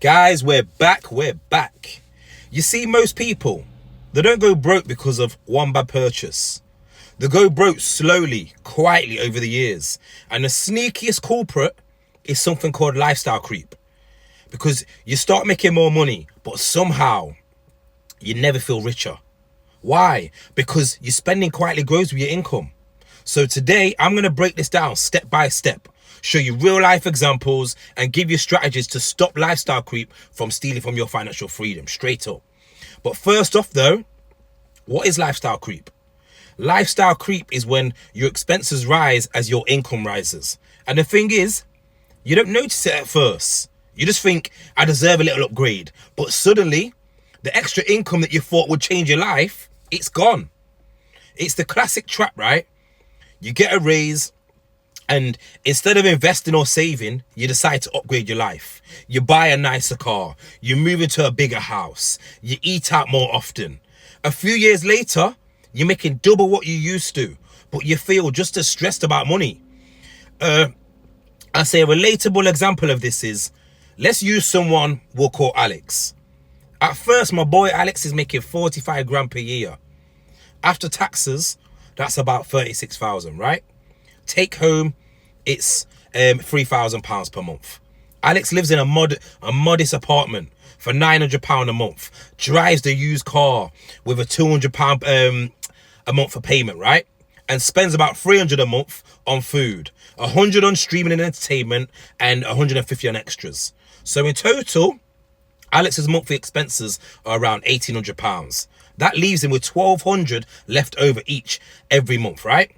Guys, we're back. You see, most people, they don't go broke because of one bad purchase. They go broke slowly, quietly over the years. And the sneakiest culprit is something called lifestyle creep. Because you start making more money, but somehow you never feel richer. Why? Because your spending quietly grows with your income. So today, I'm going to break this down step by step, show you real life examples, and give you strategies to stop lifestyle creep from stealing from your financial freedom, straight up. But first off though, what is lifestyle creep? Lifestyle creep is when your expenses rise as your income rises. And the thing is, you don't notice it at first. You just think, I deserve a little upgrade. But suddenly, the extra income that you thought would change your life, it's gone. It's the classic trap, right? You get a raise, and instead of investing or saving, you decide to upgrade your life. You buy a nicer car, you move into a bigger house, you eat out more often. A few years later, you're making double what you used to, but you feel just as stressed about money. I say a relatable example of this is, let's use someone we'll call Alex. At first, my boy Alex is making 45 grand per year. After taxes, that's about 36,000, right? Take home, it's £3,000 per month. Alex lives in a modest apartment for £900 a month, drives the used car with a £200 a month for payment, right? And spends about £300 a month on food, £100 on streaming and entertainment, and £150 on extras. So in total, Alex's monthly expenses are around £1,800. That leaves him with £1,200 left over every month, right?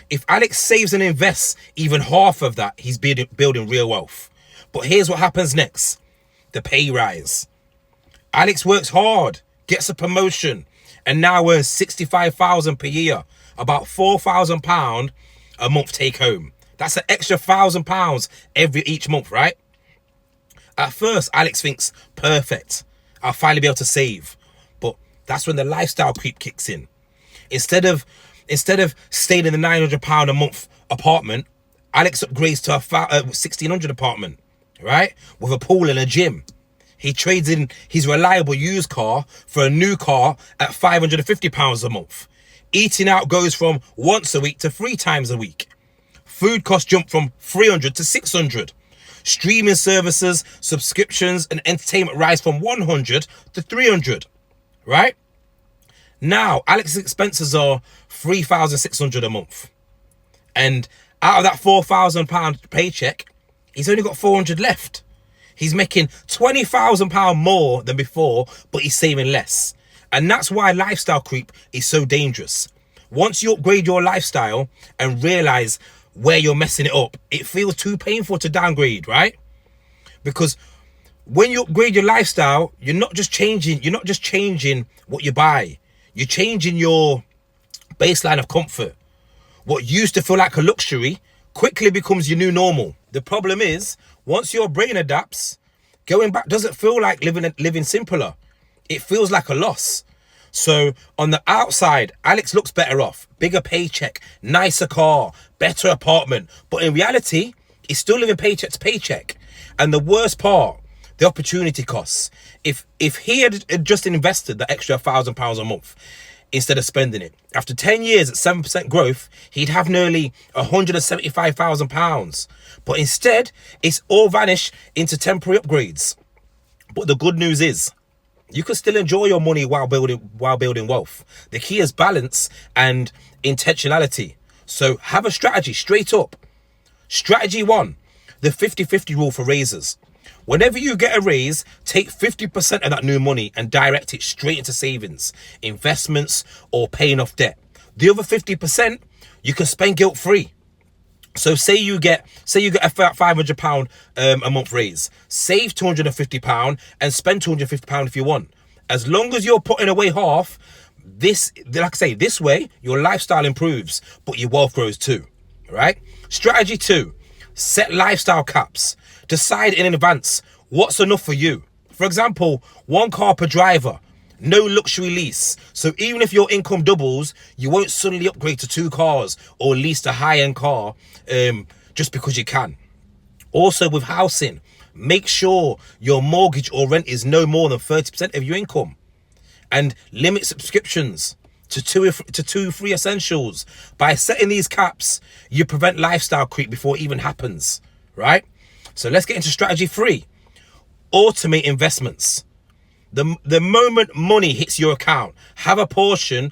If Alex saves and invests even half of that, he's building real wealth. But here's what happens next. The pay rise. Alex works hard, gets a promotion, and now earns £65,000 per year, about £4,000 a month take home. That's an extra £1,000 each month, right? At first, Alex thinks, perfect, I'll finally be able to save. But that's when the lifestyle creep kicks in. Instead of staying in the £900 a month apartment, Alex upgrades to a £1,600 apartment, right? With a pool and a gym. He trades in his reliable used car for a new car at £550 a month. Eating out goes from once a week to 3 times a week. Food costs jump from £300 to £600. Streaming services, subscriptions, and entertainment rise from £100 to £300, right? Now, Alex's expenses are £3,600 a month. And out of that £4,000 paycheck, he's only got £400 left. He's making £20,000 more than before, but he's saving less. And that's why lifestyle creep is so dangerous. Once you upgrade your lifestyle and realize where you're messing it up, it feels too painful to downgrade, right? Because when you upgrade your lifestyle, you're not just changing what you buy. You're changing your baseline of comfort. What used to feel like a luxury quickly becomes your new normal. The problem is, once your brain adapts, going back doesn't feel like living simpler. It feels like a loss. So on the outside, Alex looks better off. Bigger paycheck, nicer car, better apartment. But in reality, he's still living paycheck to paycheck. And the worst part, the opportunity costs. If he had just invested the extra £1,000 a month instead of spending it, after 10 years at 7% growth, he'd have nearly £175,000. But instead, it's all vanished into temporary upgrades. But the good news is, you can still enjoy your money while building wealth. The key is balance and intentionality. So have a strategy straight up. Strategy 1, the 50-50 rule for raises. Whenever you get a raise, take 50% of that new money and direct it straight into savings, investments, or paying off debt. The other 50%, you can spend guilt-free. So say you get a £500 a month raise, save £250 and spend £250 if you want. As long as you're putting away half, this way, your lifestyle improves, but your wealth grows too, right? Strategy 2, set lifestyle caps. Decide in advance what's enough for you. For example, 1 car per driver, no luxury lease. So even if your income doubles, you won't suddenly upgrade to 2 cars or lease a high-end car just because you can. Also with housing, Make sure your mortgage or rent is no more than 30% of your income. And limit subscriptions to two free essentials. By setting these caps, you prevent lifestyle creep before it even happens, right? So let's get into strategy 3. Automate investments. The moment money hits your account, have a portion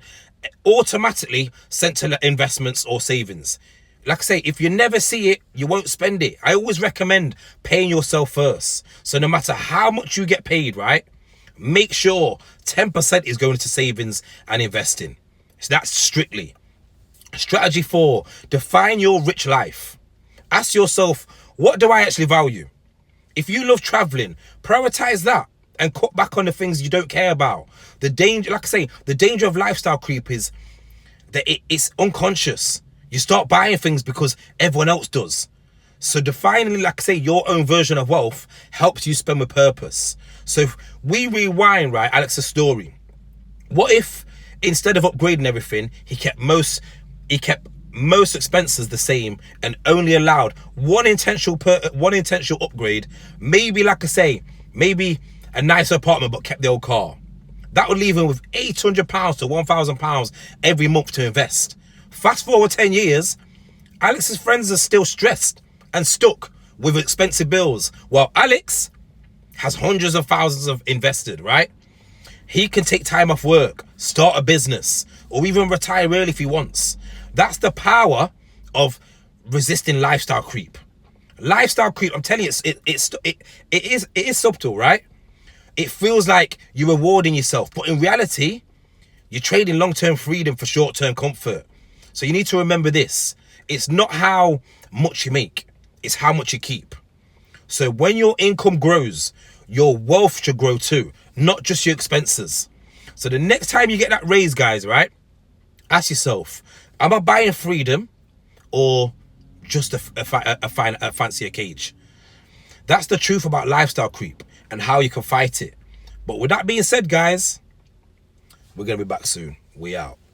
automatically sent to investments or savings. Like I say, if you never see it, you won't spend it. I always recommend paying yourself first. So no matter how much you get paid, right, make sure 10% is going to savings and investing. So that's strictly. Strategy 4, define your rich life. Ask yourself, what do I actually value? If you love traveling, prioritize that and cut back on the things you don't care about. The danger, like I say, the danger of lifestyle creep is that it's unconscious. You start buying things because everyone else does. So defining, like I say, your own version of wealth helps you spend with purpose. So if we rewind, right, Alex's story. What if instead of upgrading everything, he kept most expenses the same and only allowed one intentional upgrade? Maybe, like I say, maybe a nicer apartment but kept the old car. That would leave him with £800 to £1,000 every month to invest. Fast forward 10 years, Alex's friends are still stressed and stuck with expensive bills, while Alex has hundreds of thousands of invested, right? He can take time off work, start a business, or even retire early if he wants. That's the power of resisting lifestyle creep. Lifestyle creep, I'm telling you, it is subtle, right? It feels like you're rewarding yourself, but in reality, you're trading long-term freedom for short-term comfort. So you need to remember this. It's not how much you make, it's how much you keep. So when your income grows, your wealth should grow too, not just your expenses. So the next time you get that raise, guys, right, ask yourself, am I buying freedom or just a fancier cage? That's the truth about lifestyle creep and how you can fight it. But with that being said, guys, we're going to be back soon. We out.